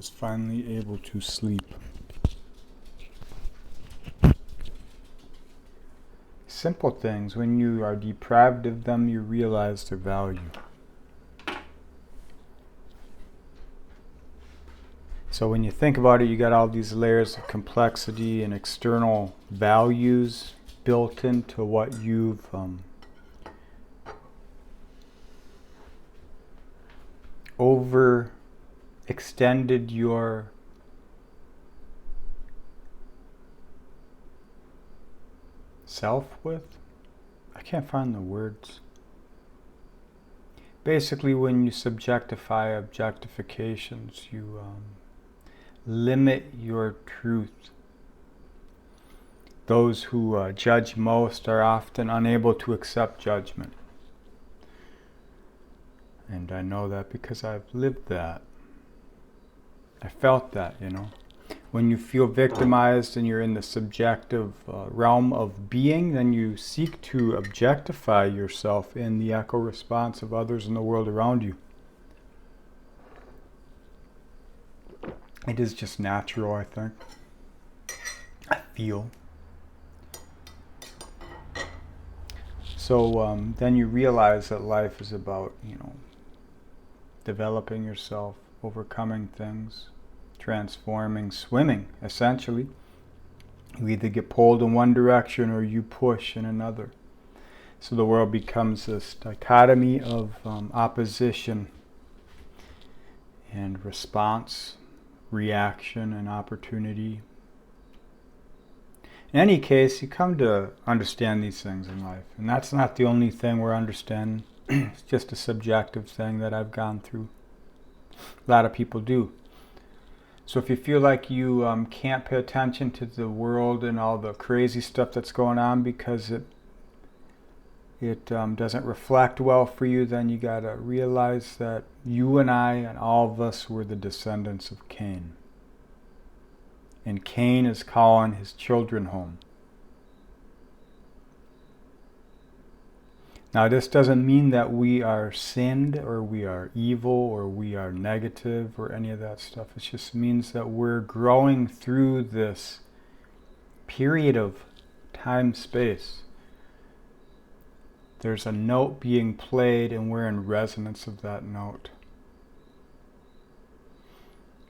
was finally able to sleep. Simple things, when you are deprived of them, you realize their value. So when you think about it, you got all these layers of complexity and external values built into what you've overextended your self with. I can't find the words. Basically, when you subjectify objectifications, you limit your truth. Those who judge most are often unable to accept judgment. And I know that because I've lived that. I felt that, When you feel victimized and you're in the subjective realm of being, then you seek to objectify yourself in the echo response of others in the world around you. It is just natural, I think. I feel. So then you realize that life is about, developing yourself, overcoming things, transforming, swimming, essentially. You either get pulled in one direction or you push in another. So the world becomes this dichotomy of opposition and response, reaction and opportunity. In any case, you come to understand these things in life. And that's not the only thing we're understanding. It's just a subjective thing that I've gone through. A lot of people do. So if you feel like you can't pay attention to the world and all the crazy stuff that's going on because it doesn't reflect well for you, then you got to realize that you and I and all of us were the descendants of Cain. And Cain is calling his children home. Now, this doesn't mean that we are sinned or we are evil or we are negative or any of that stuff. It just means that we're growing through this period of time-space. There's a note being played and we're in resonance of that note.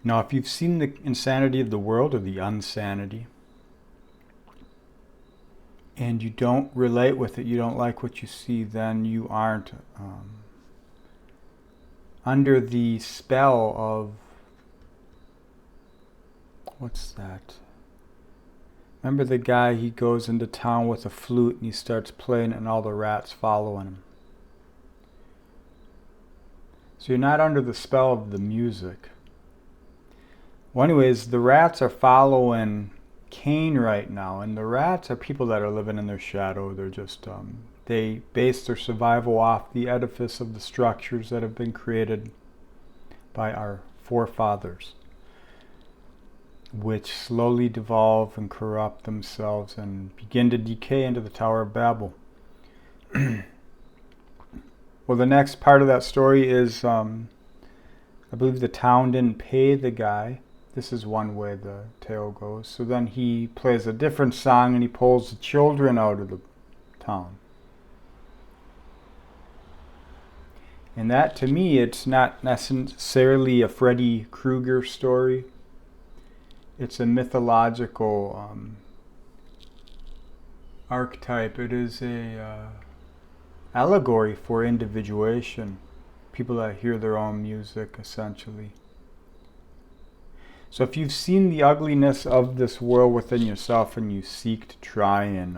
Now, if you've seen the insanity of the world or the unsanity, and you don't relate with it, you don't like what you see, then you aren't under the spell of, what's that? Remember the guy, he goes into town with a flute and he starts playing it and all the rats following him. So you're not under the spell of the music. Well, anyways, the rats are following Cain right now, and the rats are people that are living in their shadow. They're just, they base their survival off the edifice of the structures that have been created by our forefathers, which slowly devolve and corrupt themselves and begin to decay into the Tower of Babel. Well, the next part of that story is, I believe the town didn't pay the guy. This is one way the tale goes. So then he plays a different song and he pulls the children out of the town. And that, to me, it's not necessarily a Freddy Krueger story. It's a mythological archetype. It is a allegory for individuation. People that hear their own music, essentially. So if you've seen the ugliness of this world within yourself and you seek to try and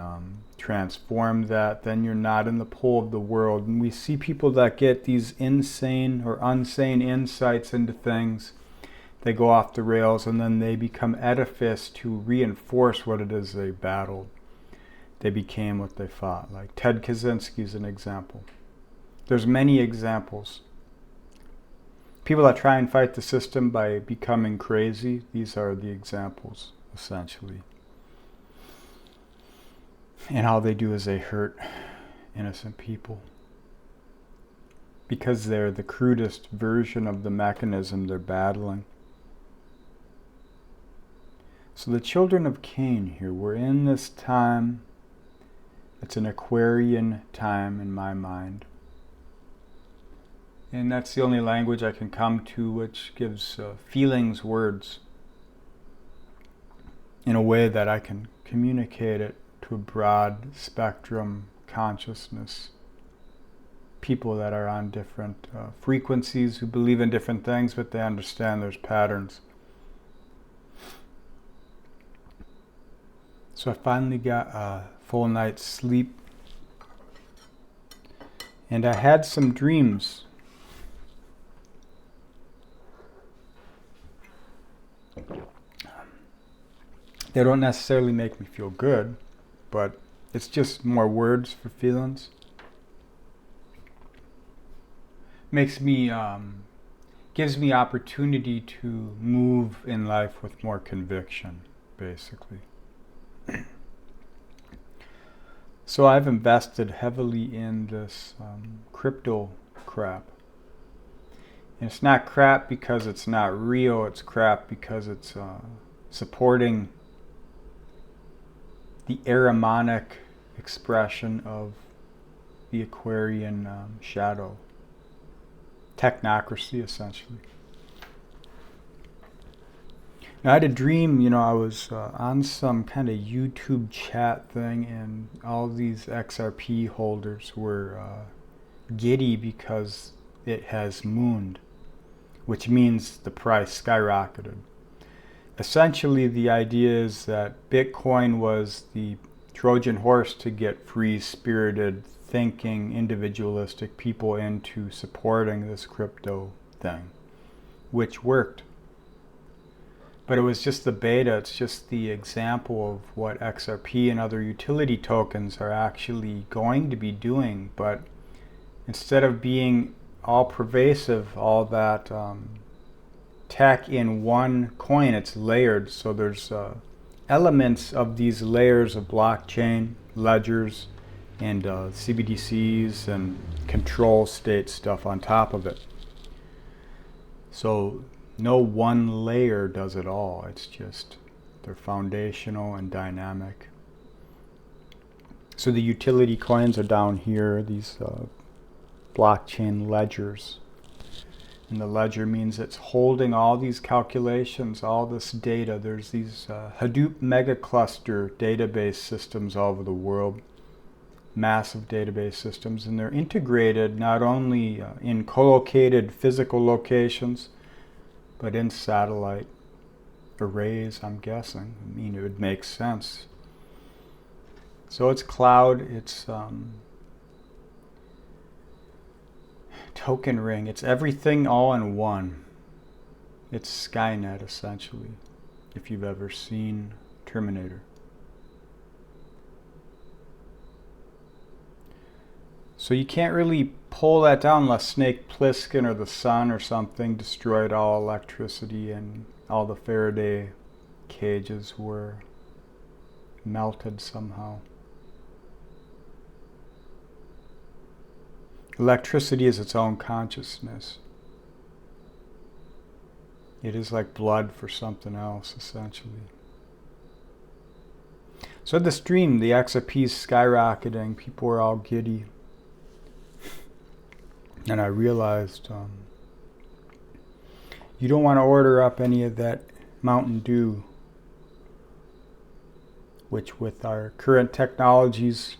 transform that, then you're not in the pull of the world. And we see people that get these insane or unsane insights into things. They go off the rails and then they become edifice to reinforce what it is they battled. They became what they fought. Like Ted Kaczynski is an example. There's many examples. People that try and fight the system by becoming crazy, these are the examples, essentially. And all they do is they hurt innocent people. Because they're the crudest version of the mechanism they're battling. So the children of Cain here, we're in this time, it's an Aquarian time in my mind. And that's the only language I can come to which gives feelings words in a way that I can communicate it to a broad spectrum consciousness. People that are on different frequencies, who believe in different things, but they understand there's patterns. So I finally got a full night's sleep, and I had some dreams. They don't necessarily make me feel good, but it's just more words for feelings. Makes me, gives me opportunity to move in life with more conviction, basically. So I've invested heavily in this crypto crap. And it's not crap because it's not real, it's crap because it's supporting the Ahrimanic expression of the Aquarian shadow. Technocracy, essentially. Now, I had a dream, I was on some kind of YouTube chat thing, and all these XRP holders were giddy because it has mooned, which means the price skyrocketed. Essentially, the idea is that Bitcoin was the Trojan horse to get free-spirited, thinking, individualistic people into supporting this crypto thing, which worked. But it was just the beta, it's just the example of what XRP and other utility tokens are actually going to be doing. But instead of being all pervasive, all that tech in one coin, it's layered. So there's elements of these layers of blockchain, ledgers, and CBDCs and control state stuff on top of it. So no one layer does it all. It's just they're foundational and dynamic. So the utility coins are down here, these blockchain ledgers. And the ledger means it's holding all these calculations, all this data. There's these Hadoop mega cluster database systems all over the world, massive database systems, and they're integrated not only in co-located physical locations, but in satellite arrays, I'm guessing. I mean, it would make sense. So it's cloud, it's token ring, it's everything all in one. It's SkyNet, essentially, if you've ever seen Terminator. So you can't really pull that down unless Snake Plissken or the sun or something destroyed all electricity and all the Faraday cages were melted somehow. Electricity is its own consciousness. It is like blood for something else, essentially. So this dream, the XRP's skyrocketing, people were all giddy. And I realized you don't want to order up any of that Mountain Dew, which with our current technologies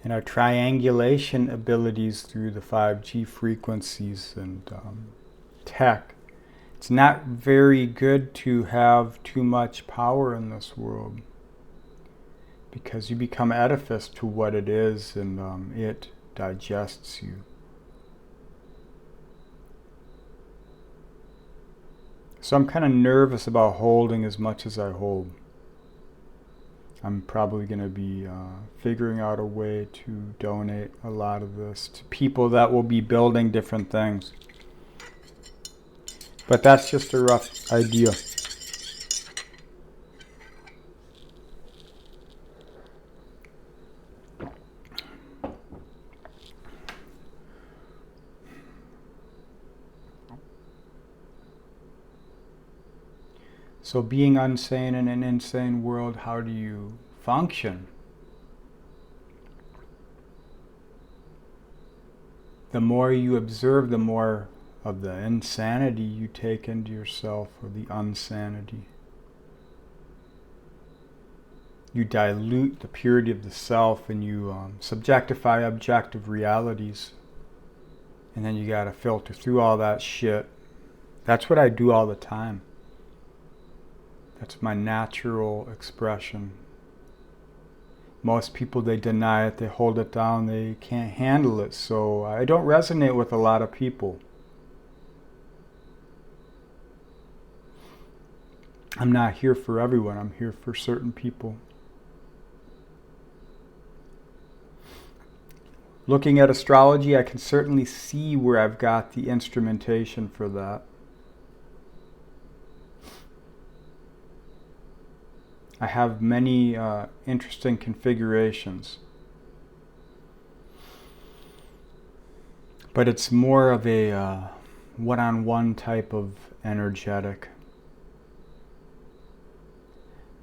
and our triangulation abilities through the 5G frequencies and tech, it's not very good to have too much power in this world, because you become edifice to what it is, and it digests you. So I'm kind of nervous about holding as much as I hold. I'm probably going to be figuring out a way to donate a lot of this to people that will be building different things. But that's just a rough idea. So being unsane in an insane world, how do you function? The more you observe, the more of the insanity you take into yourself, or the unsanity. You dilute the purity of the self, and you subjectify objective realities. And then you gotta filter through all that shit. That's what I do all the time. That's my natural expression. Most people, they deny it, they hold it down, they can't handle it. So I don't resonate with a lot of people. I'm not here for everyone, I'm here for certain people. Looking at astrology, I can certainly see where I've got the instrumentation for that. I have many interesting configurations. But it's more of a one-on-one type of energetic.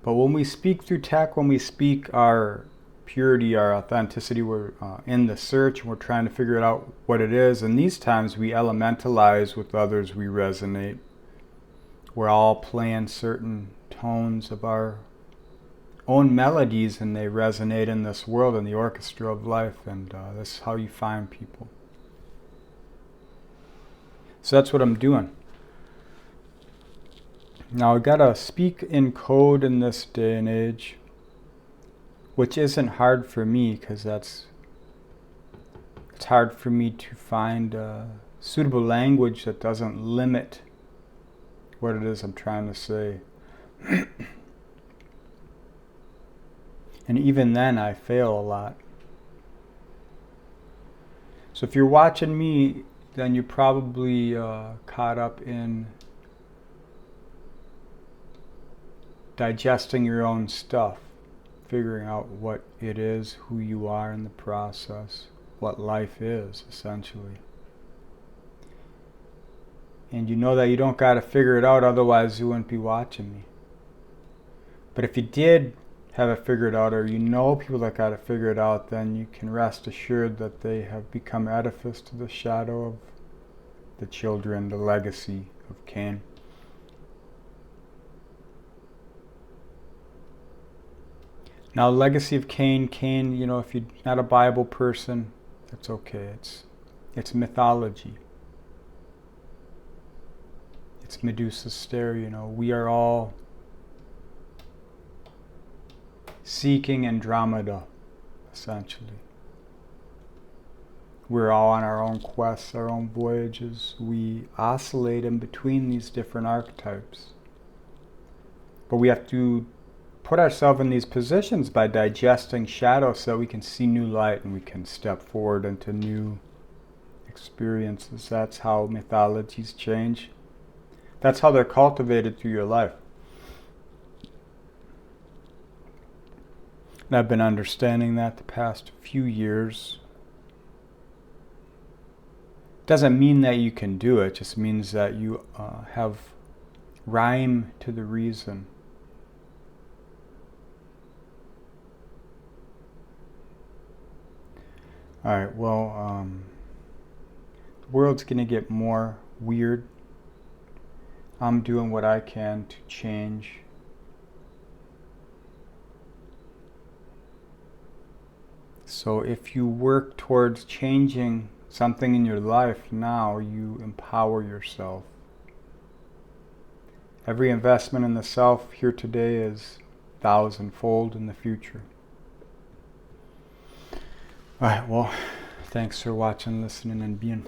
But when we speak through tech, when we speak our purity, our authenticity, we're in the search and we're trying to figure out what it is. And these times we elementalize with others, we resonate. We're all playing certain tones of our own melodies, and they resonate in this world, in the orchestra of life, and this is how you find people. So that's what I'm doing. Now I gotta speak in code in this day and age, which isn't hard for me, because it's hard for me to find suitable language that doesn't limit what it is I'm trying to say. And even then, I fail a lot. So if you're watching me, then you're probably caught up in digesting your own stuff, figuring out what it is, who you are in the process, what life is, essentially. And you know that you don't got to figure it out, otherwise you wouldn't be watching me. But if you did have it figured out, or you know people that got it figured out, then you can rest assured that they have become edifice to the shadow of the children, the legacy of Cain. Now, legacy of Cain, you know, if you're not a Bible person, that's okay. It's mythology. It's Medusa's stare, you know. We are all seeking Andromeda, essentially. We're all on our own quests, our own voyages. We oscillate in between these different archetypes. But we have to put ourselves in these positions by digesting shadow so that we can see new light and we can step forward into new experiences. That's how mythologies change. That's how they're cultivated through your life. And I've been understanding that the past few years. Doesn't mean that you can do it, it just means that you have rhyme to the reason. Alright, well, the world's going to get more weird. I'm doing what I can to change. So if you work towards changing something in your life now, you empower yourself. Every investment in the self here today is 1,000-fold in the future. Alright, well, thanks for watching, listening, and being.